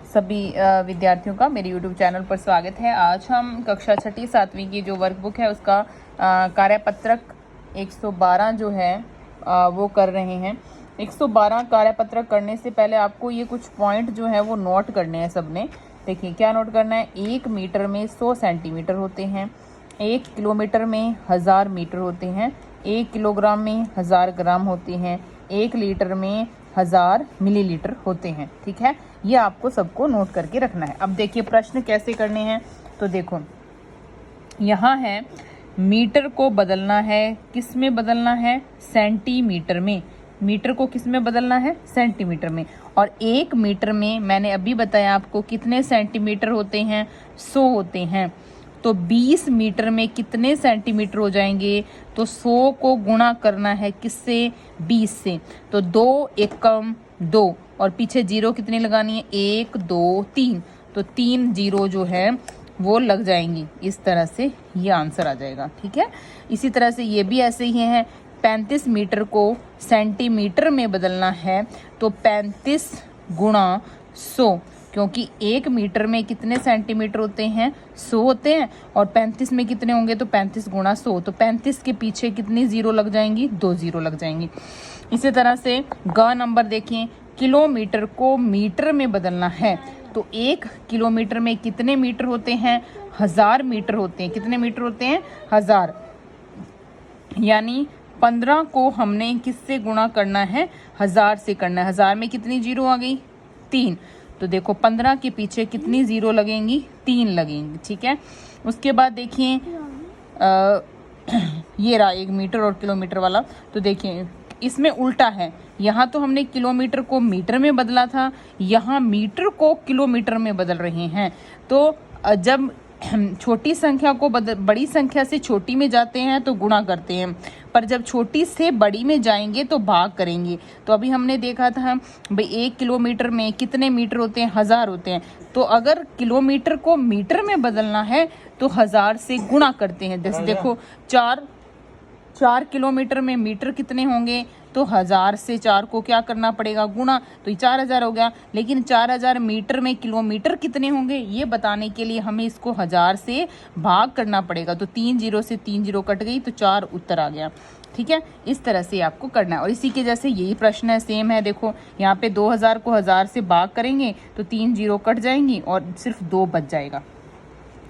सभी विद्यार्थियों का मेरे YouTube चैनल पर स्वागत है। आज हम कक्षा 6ठी 7वीं की जो वर्कबुक है उसका कार्यपत्रक 112 जो है वो कर रहे हैं। 112 कार्यपत्रक करने से पहले आपको ये कुछ पॉइंट जो है वो नोट करने हैं सबने। देखिए क्या नोट करना है। 1 मीटर में 100 सेंटीमीटर होते हैं, 1 किलोमीटर में 1000 मीटर होते हैं, 1 किलोग्राम में 1000 ग्राम होते हैं, 1 लीटर में 1000 मिलीलीटर होते हैं। ठीक है, ये आपको सबको नोट करके रखना है। अब देखिए प्रश्न कैसे करने हैं। तो देखो यहाँ है मीटर को बदलना है, किस में बदलना है? सेंटीमीटर में। मीटर को किस में बदलना है? सेंटीमीटर में। और 1 मीटर में मैंने अभी बताया आपको कितने सेंटीमीटर होते हैं? 100 होते हैं। तो 20 मीटर में कितने सेंटीमीटर हो जाएंगे? तो 100 को गुणा करना है किससे? 20 से। तो 2 एकम 2 और पीछे जीरो कितनी लगानी है? 1 2 3। तो 3 जीरो जो है वो लग जाएंगी। इस तरह से ये आंसर आ जाएगा। ठीक है, इसी तरह से ये भी ऐसे ही है। 35 मीटर को सेंटीमीटर में बदलना है तो 35 गुणा 100, क्योंकि 1 मीटर में कितने सेंटीमीटर होते हैं? 100 होते हैं। और 35 में कितने होंगे? तो 35 गुणा 100। तो 35 के पीछे कितनी जीरो लग जाएंगी? 2 जीरो लग जाएंगी। इसी तरह से ग नंबर देखिए, किलोमीटर को मीटर में बदलना है तो 1 किलोमीटर में कितने मीटर होते हैं? 1000 मीटर होते हैं। कितने मीटर होते हैं? 1000। यानी 15 को हमने किससे गुणा करना है? 1000 से करना है। 1000 में कितनी जीरो आ गई? 3। तो देखो 15 के पीछे कितनी जीरो लगेंगी? 3 लगेंगी। ठीक है, उसके बाद देखिए ये रहा 1 मीटर और किलोमीटर वाला। तो देखिए इसमें उल्टा है। यहाँ तो हमने किलोमीटर को मीटर में बदला था, यहाँ मीटर को किलोमीटर में बदल रहे हैं। तो जब छोटी संख्या को बड़ी संख्या से छोटी में जाते हैं तो गुणा करते हैं, पर जब छोटी से बड़ी में जाएंगे तो भाग करेंगे। तो अभी हमने देखा था भाई 1 किलोमीटर में कितने मीटर होते हैं? 1000 होते हैं। तो अगर किलोमीटर को मीटर में बदलना है तो 1000 से गुणा करते हैं। जैसे देखो 4 किलोमीटर में मीटर कितने होंगे? तो 1000 से 4 को क्या करना पड़ेगा? गुणा। तो ये 4000 हो गया। लेकिन 4000 मीटर में किलोमीटर कितने होंगे ये बताने के लिए हमें इसको 1000 से भाग करना पड़ेगा। तो 3 जीरो से 3 जीरो कट गई तो 4 उत्तर आ गया। ठीक है, इस तरह से आपको करना है। और इसी के जैसे यही प्रश्न है, सेम है। देखो यहाँ पे 2000 को 1000 से भाग करेंगे तो 3 जीरो कट जाएंगी और सिर्फ 2 बच जाएगा।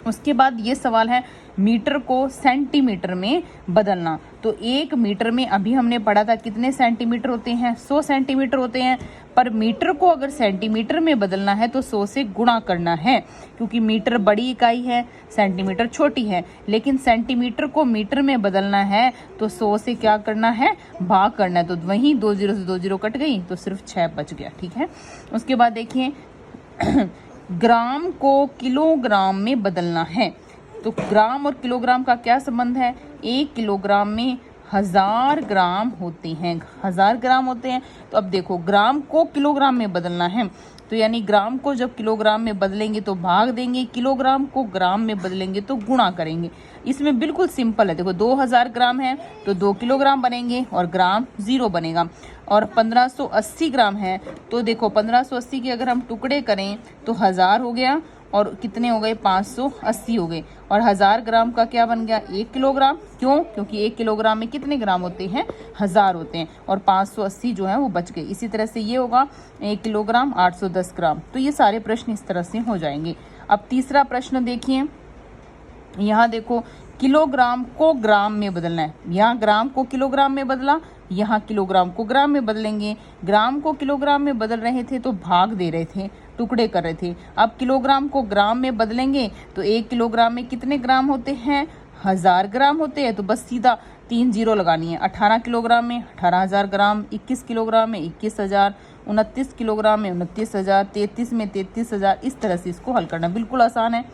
उसके बाद ये सवाल है मीटर को सेंटीमीटर में बदलना। तो 1 मीटर में अभी हमने पढ़ा था कितने सेंटीमीटर होते हैं? 100 सेंटीमीटर होते हैं। पर मीटर को अगर सेंटीमीटर में बदलना है तो 100 से गुणा करना है, क्योंकि मीटर बड़ी इकाई है, सेंटीमीटर छोटी है। लेकिन सेंटीमीटर को मीटर में बदलना है तो 100 से क्या करना है? भाग करना है। तो वहीं 2 जीरो से 2 जीरो कट गई तो सिर्फ 6 बच गया। ठीक है, उसके बाद देखिए ग्राम को किलोग्राम में बदलना है। तो ग्राम और किलोग्राम का क्या संबंध है? 1 किलोग्राम में 1000 ग्राम होते हैं। 1000 ग्राम होते हैं। तो अब देखो ग्राम को किलोग्राम में बदलना है, तो यानी ग्राम को जब किलोग्राम में बदलेंगे तो भाग देंगे, किलोग्राम को ग्राम में बदलेंगे तो गुणा करेंगे। इसमें बिल्कुल सिंपल है। देखो 2000 ग्राम है तो 2 किलोग्राम बनेंगे और ग्राम 0 बनेगा। और 1580 ग्राम है तो देखो 1580 के अगर हम टुकड़े करें तो 1000 हो गया और कितने हो गए? 580 हो गए। और 1000 ग्राम का क्या बन गया? 1 किलोग्राम। क्यों? क्योंकि 1 किलोग्राम में कितने ग्राम होते हैं? 1000 होते हैं। और 580 जो है वो बच गए। इसी तरह से ये होगा 1 किलोग्राम 810 ग्राम। तो ये सारे प्रश्न इस तरह से हो जाएंगे। अब तीसरा प्रश्न देखिए, यहाँ देखो किलोग्राम को ग्राम में बदलना है। यहाँ ग्राम को किलोग्राम में बदला, यहाँ किलोग्राम को ग्राम में बदलेंगे। ग्राम को किलोग्राम में बदल रहे थे तो भाग दे रहे थे, टुकड़े कर रहे थे। अब किलोग्राम को ग्राम में बदलेंगे तो 1 किलोग्राम में कितने ग्राम होते हैं? 1000 ग्राम होते हैं। तो बस सीधा 3 जीरो लगानी है। 18 किलोग्राम में 18000 ग्राम, 21 किलोग्राम में 21000, 29 किलोग्राम में 29000, 33 में 33000। इस तरह से इसको हल करना बिल्कुल आसान है।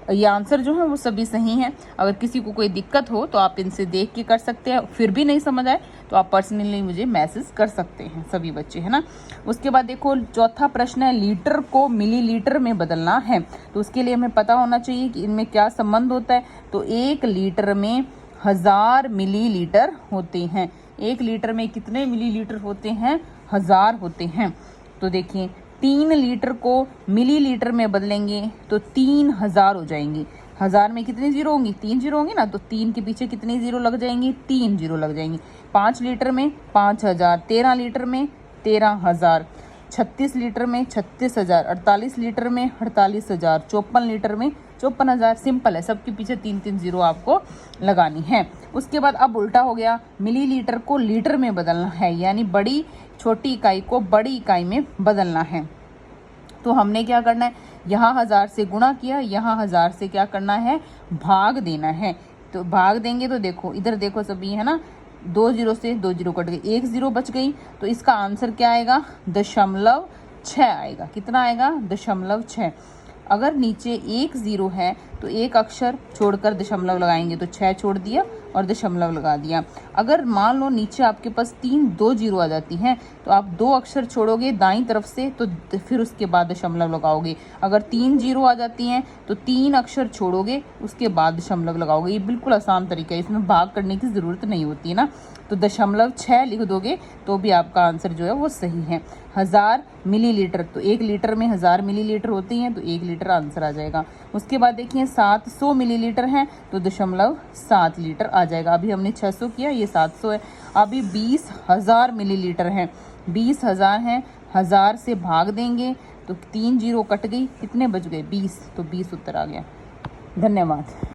ये आंसर जो है वो सभी सही हैं। अगर किसी को कोई दिक्कत हो तो आप इनसे देख के कर सकते हैं। फिर भी नहीं समझ आए तो आप पर्सनली मुझे मैसेज कर सकते हैं, सभी बच्चे, है ना। उसके बाद देखो चौथा प्रश्न है लीटर को मिलीलीटर में बदलना है। तो उसके लिए हमें पता होना चाहिए कि इनमें क्या संबंध होता है। तो 1 लीटर में 1000 मिलीलीटर होते हैं। 1 लीटर में कितने मिलीलीटर होते हैं? 1000 होते हैं। तो देखिए 3 लीटर को मिलीलीटर में बदलेंगे तो 3000 हो जाएंगी। 1000 में कितनी जीरो होंगी? 3 जीरो होंगी ना, तो 3 के पीछे कितनी जीरो लग जाएंगी? 3 जीरो लग जाएंगी। 5 लीटर में 5000, 13 लीटर में 13000, 36 लीटर में 36000, 48 लीटर में 48000, 54 लीटर में 54000। सिंपल है, सबके पीछे 3 जीरो आपको लगानी है। उसके बाद अब उल्टा हो गया, मिलीलीटर को लीटर में बदलना है, यानी बड़ी छोटी इकाई को बड़ी इकाई में बदलना है। तो हमने क्या करना है, यहाँ 1000 से गुणा किया, यहाँ 1000 से क्या करना है? भाग देना है। तो भाग देंगे तो देखो इधर देखो सभी, है ना, 2 जीरो से 2 जीरो कट गई, 1 जीरो बच गई। तो इसका आंसर क्या आएगा? 0.6 आएगा। कितना आएगा? 0.6। अगर नीचे 1 जीरो है तो एक अक्षर छोड़कर दशमलव लगाएंगे, तो 6 छोड़ दिया और दशमलव लगा दिया। अगर मान लो नीचे आपके पास 2 जीरो आ जाती हैं, तो आप 2 अक्षर छोड़ोगे दाईं तरफ से, तो फिर उसके बाद दशमलव लगाओगे। अगर 3 जीरो आ जाती हैं तो 3 अक्षर छोड़ोगे, उसके बाद दशमलव लगाओगे। ये बिल्कुल आसान तरीका है, इसमें भाग करने की ज़रूरत नहीं होती है ना। तो 0.6 लिख दोगे तो भी आपका आंसर जो है वो सही है। 1000 मिलीलीटर, तो 1 लीटर में 1000 मिलीलीटर होती हैं, तो 1 लीटर आंसर आ जाएगा। उसके बाद देखिए 700 मिलीलीटर है, तो 0.7 लीटर आ जाएगा। अभी हमने 600 किया, ये 700 है। अभी 20,000 मिलीलीटर है, 20,000 है, 1000 से भाग देंगे तो 3 जीरो कट गई, कितने बच गए? 20, तो 20 उत्तर आ गया। धन्यवाद।